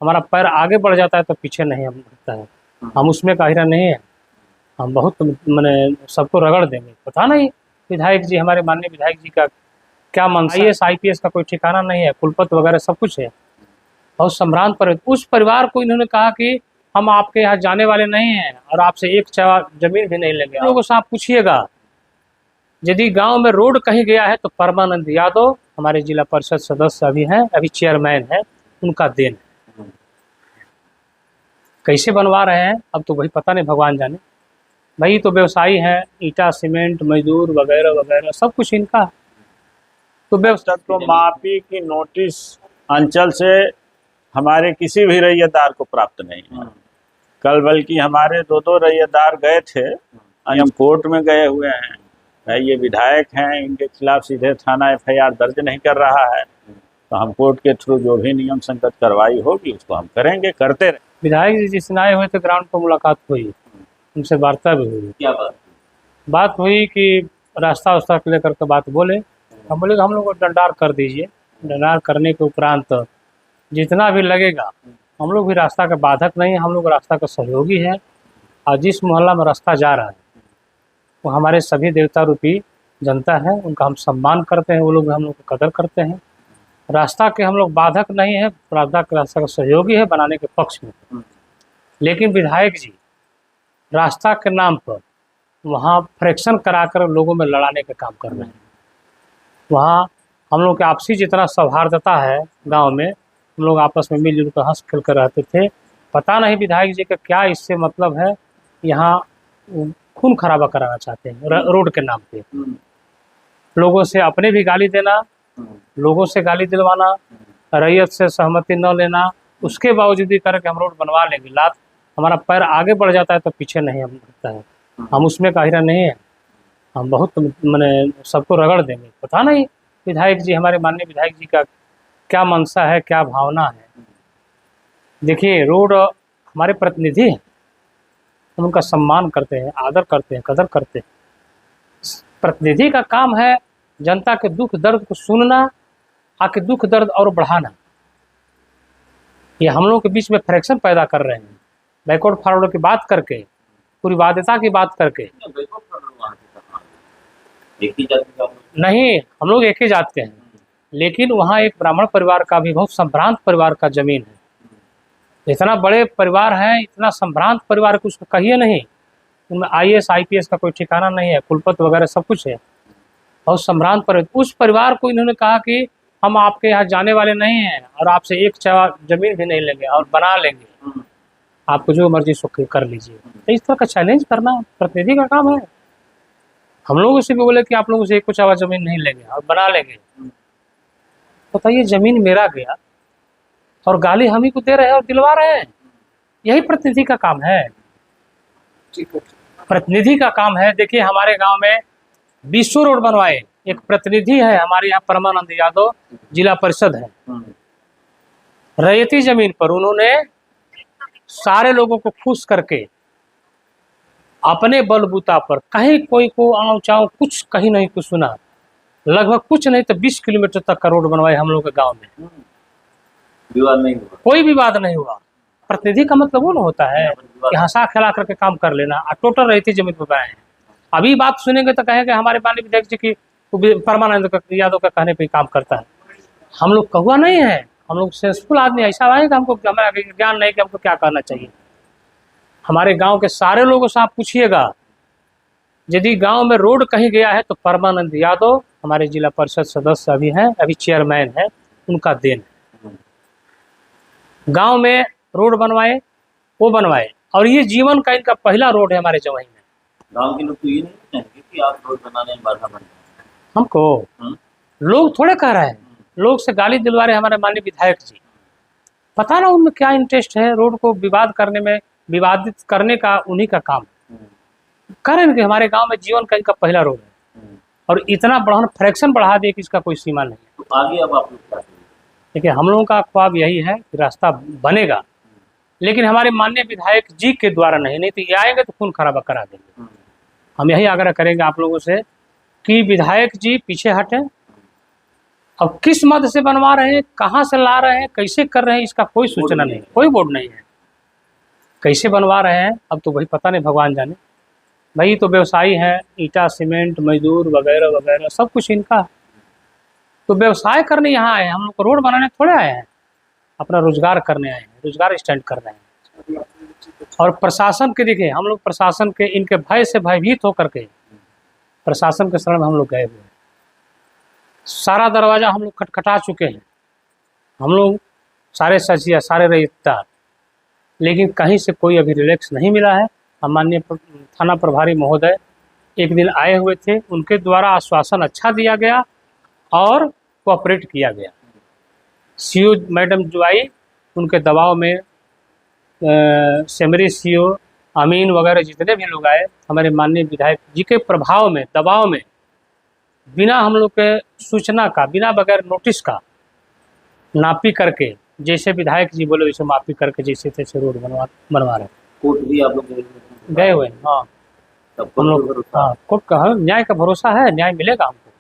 हमारा पैर आगे बढ़ जाता है तो पीछे नहीं हम बढ़ता है। हम उसमें काहिरा नहीं है। हम बहुत मैंने सबको रगड़ देंगे। पता नहीं विधायक जी, हमारे माननीय विधायक जी का क्या मनसा, IAS IPS का कोई ठिकाना नहीं है, कुलपति वगैरह सब कुछ है। बहुत संभ्रांत पर उस परिवार को इन्होंने कहा कि हम आपके यहाँ जाने वाले नहीं हैं और आपसे एक चवा जमीन भी नहीं लेंगे। लोगों से आप पूछिएगा, यदि गांव में रोड कहीं गया है तो परमानंद यादव हमारे जिला परिषद सदस्य अभी हैं, अभी चेयरमैन है, उनका देन है। कैसे बनवा रहे हैं अब तो वही पता नहीं, भगवान जाने। भाई तो व्यवसायी हैं, ईटा सीमेंट मजदूर वगैरह वगैरह सब कुछ इनका। तो व्यवस्था तो माफी की नोटिस अंचल से हमारे किसी भी रैयतदार को प्राप्त नहीं है। कल बल्कि हमारे दो रैयतदार गए थे, हम कोर्ट में गए हुए हैं। ये विधायक हैं, इनके खिलाफ सीधे थाना FIR दर्ज नहीं कर रहा है, तो हम कोर्ट के थ्रू जो भी नियम संगत कार्रवाई होगी उसको हम करेंगे, करते रहे। विधायक जी जिस दिन आए हुए थे ग्राउंड पर मुलाकात हुई, उनसे वार्ता भी हुई। क्या बात हुई कि रास्ता वास्ता को लेकर के बात बोले। हम बोले हम लोग को डंडार कर दीजिए। डंडार करने के उपरांत जितना भी लगेगा, हम लोग भी रास्ता का बाधक नहीं है, हम लोग रास्ता का सहयोगी है। और जिस मोहल्ला में रास्ता जा रहा है वो हमारे सभी देवता रूपी जनता है, उनका हम सम्मान करते हैं, वो लोग हम लोग को कदर करते हैं। रास्ता के हम लोग बाधक नहीं है, रास्ता का सहयोगी है, बनाने के पक्ष में। लेकिन विधायक जी रास्ता के नाम पर वहाँ फ्रैक्शन कराकर लोगों में लड़ाने का काम कर रहे हैं। वहाँ हम लोग के आपसी जितना सौहार्दता है गांव में, हम लोग आपस में मिलजुल कर हंस खेल कर रहते थे। पता नहीं विधायक जी का क्या इससे मतलब है, यहाँ खून खराबा कराना चाहते हैं रोड के नाम पे। लोगों से अपने भी गाली देना, लोगों से गाली दिलवाना, रैयत से सहमति न लेना, उसके बावजूद भी करके हम रोड बनवा लेंगे। लात हमारा पैर आगे बढ़ जाता है तो पीछे नहीं हम बढ़ता है। हम उसमें काहिरा नहीं है। हम बहुत मैंने सबको रगड़ देंगे। पता नहीं विधायक जी, हमारे माननीय विधायक जी का क्या मनसा है, क्या भावना है। देखिए रोड हमारे प्रतिनिधि हैं, हम उनका सम्मान करते हैं, आदर करते हैं, कदर करते हैं। प्रतिनिधि का काम है जनता के दुख दर्द को सुनना, आके दुख दर्द और बढ़ाना। ये हम लोग के बीच में फ्रैक्शन पैदा कर रहे हैं, बैकवर्ड फॉरवर्ड की बात करके, पूरी बाध्यता की बात करके। नहीं, हम लोग एक ही जात के हैं, लेकिन वहाँ एक ब्राह्मण परिवार का भी बहुत संभ्रांत परिवार का जमीन है। इतना बड़े परिवार है, इतना संभ्रांत परिवार कुछ कहिए नहीं। उनमें IAS IPS का कोई ठिकाना नहीं है, कुलपति वगैरह सब कुछ है। बहुत संभ्रांत परिवार। उस परिवार को इन्होंने कहा कि हम आपके यहाँ जाने वाले नहीं हैं और आपसे एक चवा जमीन भी नहीं लेंगे और बना लेंगे, आपको जो मर्जी सो कर लीजिए। तो इस तरह का चैलेंज करना प्रतिनिधि का काम है। हम लोगों से भी बोले कि आप लोगों से एक चवा जमीन नहीं लेंगे और बना लेंगे। बताइए, जमीन मेरा गया और गाली हम ही को दे रहे हैं और दिलवा रहे हैं। यही प्रतिनिधि का काम है। प्रतिनिधि का काम है। देखिए हमारे गांव में 20 रोड बनवाए। एक प्रतिनिधि है हमारे यहाँ परमानंद यादव, जिला परिषद है। रैयती जमीन पर उन्होंने सारे लोगों को खुश करके अपने बलबूता पर कहीं कोई को आँव चाव कुछ कहीं नहीं कुछ सुना, लगभग कुछ नहीं तो 20 किलोमीटर तक का रोड बनवाए हम लोग के गांव में। विवाद नहीं हुआ, कोई विवाद नहीं हुआ। प्रतिनिधि का मतलब वो न होता है कि हंसा खिला करके काम कर लेना। टोटल रहती जमीन पर बनाए हैं। अभी बात सुनेंगे तो कहेंगे हमारे माननीय विधायक जी की परमानंद यादव का कहने पे काम करता है। हम लोग कहुआ नहीं है, हम लोग सेंसफुल आदमी। ऐसा आएगा हमको, हमारा ज्ञान नहीं कि हमको क्या करना चाहिए। हमारे गांव के सारे लोगों से आप पूछिएगा, यदि गांव में रोड कहीं गया है तो परमानंद यादव हमारे जिला परिषद सदस्य अभी हैं, अभी चेयरमैन है, उनका देन है। गांव में रोड बनवाए, वो बनवाए, और ये जीवन का इनका पहला रोड है हमारे जवाई में। गांव के लोग तो ये नहीं चाहेंगे कि आप रोड बनाने में बाधा बने। हमको लोग थोड़े कह रहे हैं, लोग से गाली दिलवा रहे हमारे माननीय विधायक जी। पता ना उनमें क्या इंटरेस्ट है। रोड को विवाद करने में, विवादित करने का उन्हीं का काम करें कि हमारे गांव में जीवन का इनका पहला रोड है और इतना बढ़ा फ्रैक्शन बढ़ा दिए कि इसका कोई सीमा नहीं है। तो आगे अब आप लोग क्या करेंगे? देखिए हम लोगों का ख्वाब यही है कि रास्ता बनेगा, लेकिन हमारे माननीय विधायक जी के द्वारा नहीं तो ये आएंगे तो खून खराबा करा देंगे। हम यही आग्रह करेंगे आप लोगों से कि विधायक जी पीछे हटें, अब किस मद से बनवा रहे हैं, कहाँ से ला रहे हैं, कैसे कर रहे हैं, इसका कोई सूचना नहीं, कोई बोर्ड नहीं है। कैसे बनवा रहे हैं अब तो वही पता नहीं, भगवान जाने। भाई तो व्यवसायी हैं, ईटा सीमेंट मजदूर वगैरह वगैरह सब कुछ इनका। तो व्यवसाय करने यहाँ आए हैं, हम लोग को रोड बनाने थोड़े आए हैं, अपना रोजगार करने आए हैं, रोजगार स्टैंड कर रहे हैं। और प्रशासन के देखिए, हम लोग प्रशासन के इनके भय से भयभीत होकर के प्रशासन के शरण में हम लोग गए हुए हैं। सारा दरवाजा हम लोग खटखटा चुके हैं, हम लोग सारे सचिया सारे रजिस्ट्रार, लेकिन कहीं से कोई अभी रिलैक्स नहीं मिला है। हम माननीय थाना प्रभारी महोदय एक दिन आए हुए थे, उनके द्वारा आश्वासन अच्छा दिया गया और कोऑपरेट किया गया। सीओ मैडम जो आई उनके दबाव में सेमरी सीओ अमीन वगैरह जितने भी लोग आए, हमारे माननीय विधायक जी के प्रभाव में दबाव में बिना हम लोग के सूचना का, बिना बगैर नोटिस का नापी करके, जैसे विधायक जी बोले वैसे मापी करके जैसे तैसे रोड बनवा रहे। कोर्ट भी आप लोग गए हुए हैं। हाँ हम लोग, हाँ कोर्ट का न्याय का भरोसा है, न्याय मिलेगा हमको।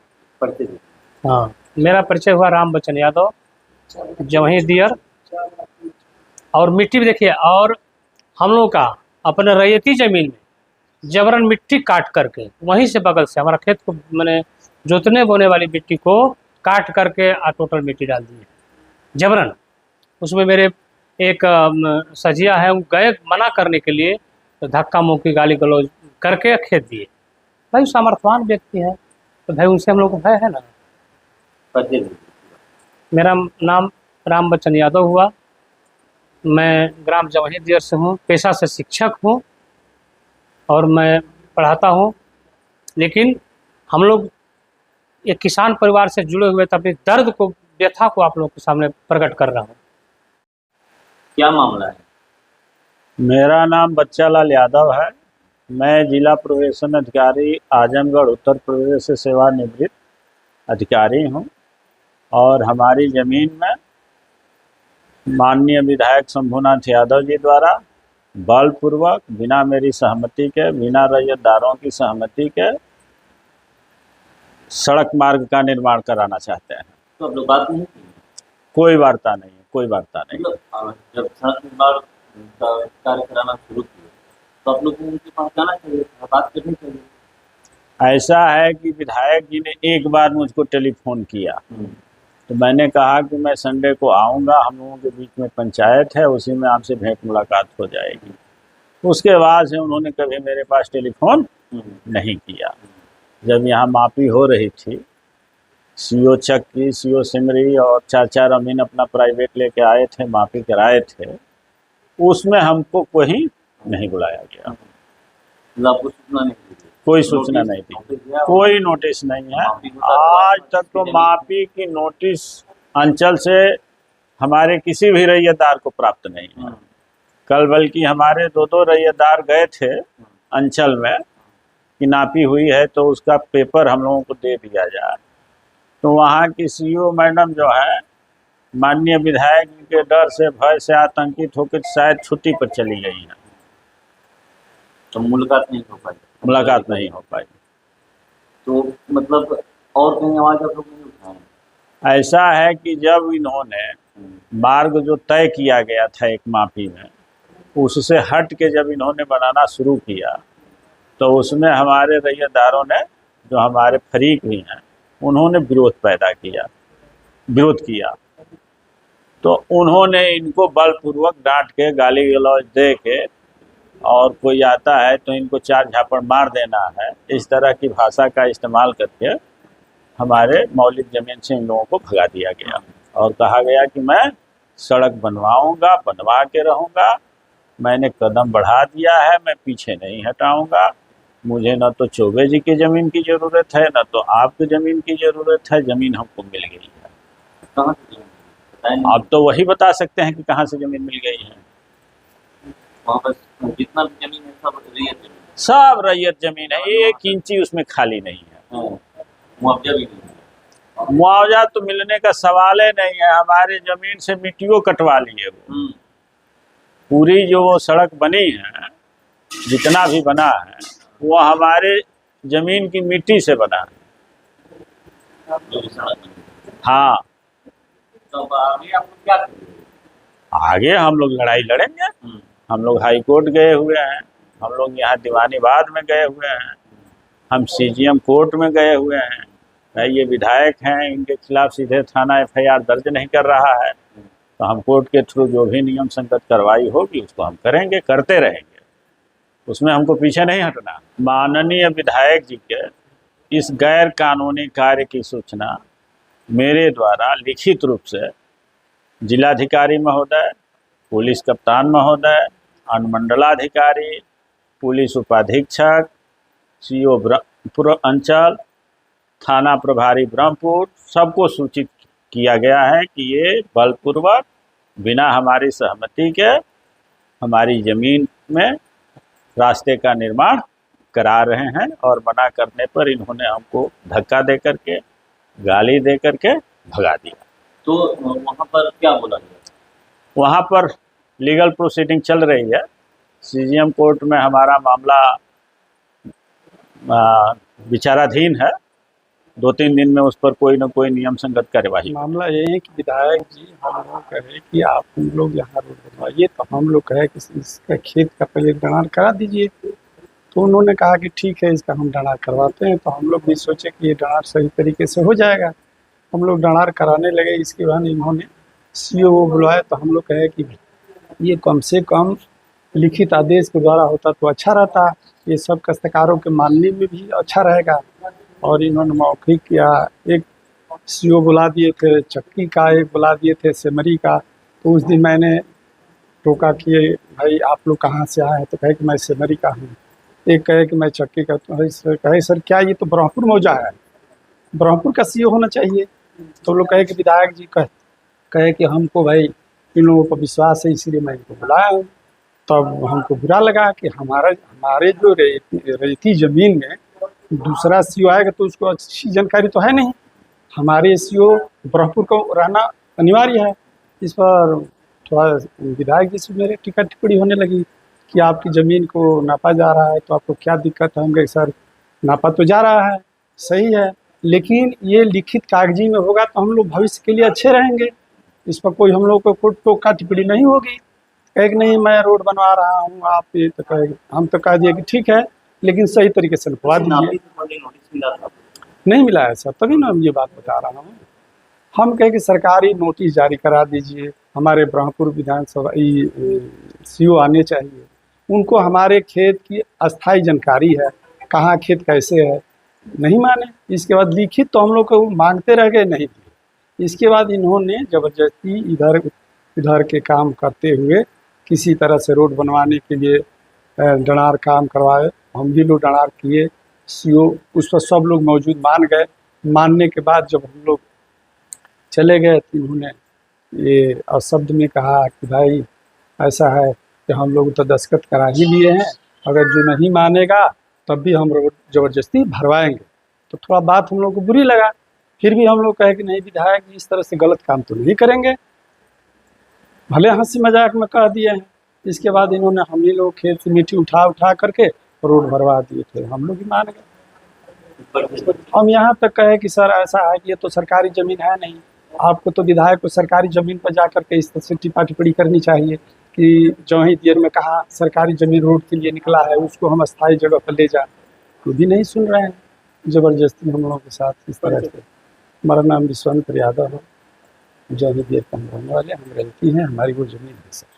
पढ़ते थे। हाँ मेरा परिचय हुआ राम बच्चन यादव, जवही दियर। और मिट्टी भी देखिए, और हम लोग का अपने रैयती जमीन में जबरन मिट्टी काट करके वहीं से बगल से हमारा खेत को मैंने जोतने बोने वाली मिट्टी को काट करके टोटल मिट्टी डाल दी है जबरन। उसमें मेरे एक सजिया है, वो गए मना करने के लिए तो धक्का मुक्की गाली गलौज करके खेत दिए। भाई सामर्थ्यवान व्यक्ति है तो भाई उनसे हम लोग को भय है ना। पढ़ते थे। मेरा नाम राम बच्चन यादव हुआ, मैं ग्राम जवही दियर से हूँ, पेशा से शिक्षक हूँ और मैं पढ़ाता हूँ। लेकिन हम लोग एक किसान परिवार से जुड़े हुए तो अपने दर्द को, व्यथा को आप लोग के सामने प्रकट कर रहा हूँ। क्या मामला है? मेरा नाम बच्चालाल यादव है। मैं जिला प्रवेशन अधिकारी आजमगढ़ उत्तर प्रदेश से सेवानिवृत्त अधिकारी हूँ और हमारी ज़मीन में माननीय विधायक शंभुनाथ यादव जी द्वारा बलपूर्वक बिना मेरी सहमति के, बिना रैयतदारों की सहमति के सड़क मार्ग का निर्माण कराना चाहते हैं। तो आप लोग बात नहीं की? कोई वार्ता नहीं, कोई वार्ता नहीं। मतलब जब सड़क निर्माण का कार्य कराना शुरू किया तो आप लोग को उनके पास जाना चाहिए, बात करनी चाहिए। ऐसा है कि विधायक जी ने एक बार मुझको टेलीफोन किया तो मैंने कहा कि मैं संडे को आऊँगा, हम लोगों के बीच में पंचायत है, उसी में आपसे भेंट मुलाकात हो जाएगी। उसके बाद से उन्होंने कभी मेरे पास टेलीफोन नहीं किया। जब यहाँ मापी हो रही थी, सीओ चक्की, सीओ सिमरी और 4 अमीन अपना प्राइवेट लेके आए थे, मापी कराए थे, उसमें हमको कोई नहीं बुलाया गया। आपको सूचना नहीं दी? कोई सूचना नहीं दी, कोई नोटिस नहीं है। आज तक तो मापी की नोटिस अंचल से हमारे किसी भी रैयतदार को प्राप्त नहीं है। कल बल्कि हमारे 2 रैयतदार गए थे अंचल में कि नापी हुई है तो उसका पेपर हम लोगों को दे दिया जाए, तो वहाँ की सीईओ मैडम जो है माननीय विधायक के डर से, भय से आतंकित होकर शायद छुट्टी पर चली गई है। तो मुलाकात नहीं हो पाई? मुलाकात नहीं हो पाई। तो मतलब और कहीं आवाज आप लोग नहीं उठाए? ऐसा है कि जब इन्होंने मार्ग जो तय किया गया था एक मापी में, उससे हट के जब इन्होंने बनाना शुरू किया तो उसमें हमारे रैयतदारों ने, जो हमारे फरीक भी हैं, उन्होंने विरोध किया। तो उन्होंने इनको बलपूर्वक डांट के, गाली गलौज दे के, और कोई आता है तो इनको 4 झापड़ मार देना है, इस तरह की भाषा का इस्तेमाल करके हमारे मौलिक ज़मीन से इन लोगों को भगा दिया गया और कहा गया कि मैं सड़क बनवाऊंगा, बनवा के रहूँगा। मैंने कदम बढ़ा दिया है, मैं पीछे नहीं हटाऊंगा। मुझे न तो चौबे जी की ज़मीन की ज़रूरत है, न तो आपकी ज़मीन की ज़रूरत है। ज़मीन हमको मिल गई है। कहाँ से? आप तो वही बता सकते हैं कि कहाँ से ज़मीन मिल गई है। वहाँ पर जितना भी जमीन है सब रैयत जमीन है? सब रैयत ज़मीन है, 1 इंची उसमें खाली नहीं है। मुआवजा भी नहीं है? मुआवजा तो मिलने का सवाल ही नहीं है। हमारी ज़मीन से मिट्टियों कटवा लिए वो। पूरी जो वो सड़क बनी है, जितना भी बना है, वो हमारे ज़मीन की मिट्टी से बना है। जो भी सड़क बनी है। हाँ, तो अब आगे आप लोग क्या करेंगे? आगे हम लोग लड़ाई लड़ेंगे। हम लोग हाई कोर्ट गए हुए हैं, हम लोग यहाँ दीवानीवाद में गए हुए हैं, हम सीजीएम कोर्ट में गए हुए हैं। ये विधायक हैं, इनके खिलाफ सीधे थाना एफआईआर दर्ज नहीं कर रहा है, तो हम कोर्ट के थ्रू जो भी नियम संगत कार्रवाई होगी उसको हम करेंगे, करते रहेंगे, उसमें हमको पीछे नहीं हटना। माननीय विधायक जी के इस गैर कानूनी कार्य की सूचना मेरे द्वारा लिखित रूप से जिलाधिकारी महोदय, पुलिस कप्तान महोदय, अनुमंडलाधिकारी, पुलिस उपाधीक्षक, सीओ ब्रह्मपुर अंचल, थाना प्रभारी ब्रह्मपुर, सबको सूचित किया गया है कि ये बलपूर्वक बिना हमारी सहमति के हमारी ज़मीन में रास्ते का निर्माण करा रहे हैं, और मना करने पर इन्होंने हमको धक्का दे करके, गाली दे करके भगा दिया। तो वहाँ पर क्या बोला गया? वहाँ पर लीगल प्रोसीडिंग चल रही है, सीजीएम कोर्ट में हमारा मामला विचाराधीन है। 2-3 दिन में उस पर कोई न कोई नियम संगत कार्यवाही। मामला ये है कि विधायक जी हम लोग कहे कि आप हम लोग यहाँ रोड बनवाइए, तो हम लोग कहे कि इसका खेत का पहले डणार करा दीजिए। तो उन्होंने कहा कि ठीक है, इसका हम डणार करवाते हैं। तो हम लोग भी सोचे कि ये डणार सही तरीके से हो जाएगा। हम लोग डणार कराने लगे। इसके बाद इन्होंने सीओ बुलाया, तो हम लोग कहे कि ये कम से कम लिखित आदेश के द्वारा होता तो अच्छा रहता, ये सब काश्तकारों के मानने में भी अच्छा रहेगा। और इन्होंने मौखिक किया, एक सीओ बुला दिए थे चक्की का, एक बुला दिए थे सेमरी का। तो उस दिन मैंने टोका कि भाई आप लोग कहाँ से आए हैं, तो कहे कि मैं सेमरी का हूँ। एक कहे कि मैं चक्की का। तो कहे सर क्या ये तो ब्रह्मपुर मौजा है, ब्रह्मपुर का सीओ होना चाहिए। तो लोग कहे कि विधायक जी कहे कि हमको भाई इन लोगों पर विश्वास है, इसीलिए मैं इनको बुलाया हूँ। तब हमको बुरा लगा कि हमारे जो रेती ज़मीन में दूसरा सीओ आएगा तो उसको अच्छी जानकारी तो है नहीं। हमारे सीओ ब्रह्मपुर को रहना अनिवार्य है। इस पर थोड़ा विधायक जी से मेरे टिक्का टिप्पणी होने लगी कि आपकी ज़मीन को नापा जा रहा है तो आपको क्या दिक्कत है। हम कहे सर नापा तो जा रहा है, सही है, लेकिन ये लिखित कागजी में होगा तो हम लोग भविष्य के लिए अच्छे रहेंगे। इस पर कोई हम लोग को कोई टोका टिप्पणी नहीं होगी। कहे कि नहीं मैं रोड बनवा रहा हूँ, आप ये तो कहे, हम तो कह दिए कि ठीक है, लेकिन सही तरीके से लिखवा दीजिए। नोटिस मिला था? नहीं मिला है सर, तभी ना हम ये बात बता रहा हूँ। हम कहे कि सरकारी नोटिस जारी करा दीजिए। हमारे ब्रह्मपुर विधानसभा सीओ आने चाहिए, उनको हमारे खेत की अस्थायी जानकारी है, कहाँ खेत कैसे है। नहीं माने। इसके बाद लिखित तो हम लोग को मांगते रह गए, नहीं दिए। इसके बाद इन्होंने ज़बरदस्ती इधर के काम करते हुए किसी तरह से रोड बनवाने के लिए डणार काम करवाए। हम भी लोग डणार किए, सीओ उस पर सब लोग मौजूद मान गए। मानने के बाद जब हम लोग चले गए तो इन्होंने ये शब्द में कहा कि भाई ऐसा है कि हम लोग तो दस्तखत करा ही लिए हैं, अगर जो नहीं मानेगा तब भी हम रोड ज़बरदस्ती भरवाएंगे। तो थोड़ा बात हम लोग को बुरी लगा। फिर भी हम लोग कहे कि नहीं विधायक जी इस तरह से गलत काम तो नहीं करेंगे, भले हंसी मजाक में कह दिए हैं। इसके बाद इन्होंने हम ही लोग खेत से मिट्टी उठा करके रोड भरवा दिए थे। हम लोग ही मान गए। हम यहाँ तक कहे कि सर ऐसा है कि ये तो सरकारी ज़मीन है नहीं, आपको तो विधायक को सरकारी ज़मीन पर जा करके इस तरह से टिप्पा टिप्पणी करनी चाहिए कि जो ही देर में कहा सरकारी ज़मीन रोड के लिए निकला है उसको हम अस्थायी जगह पर ले जाए। तो भी नहीं सुन रहे हैं, ज़बरदस्ती हम लोगों के साथ इस तरह से। हमारा नाम विश्वामित्र यादव है, जो ही देर पर हम रहने वाले, हम रहती हैं, हमारी वो ज़मीन है सर।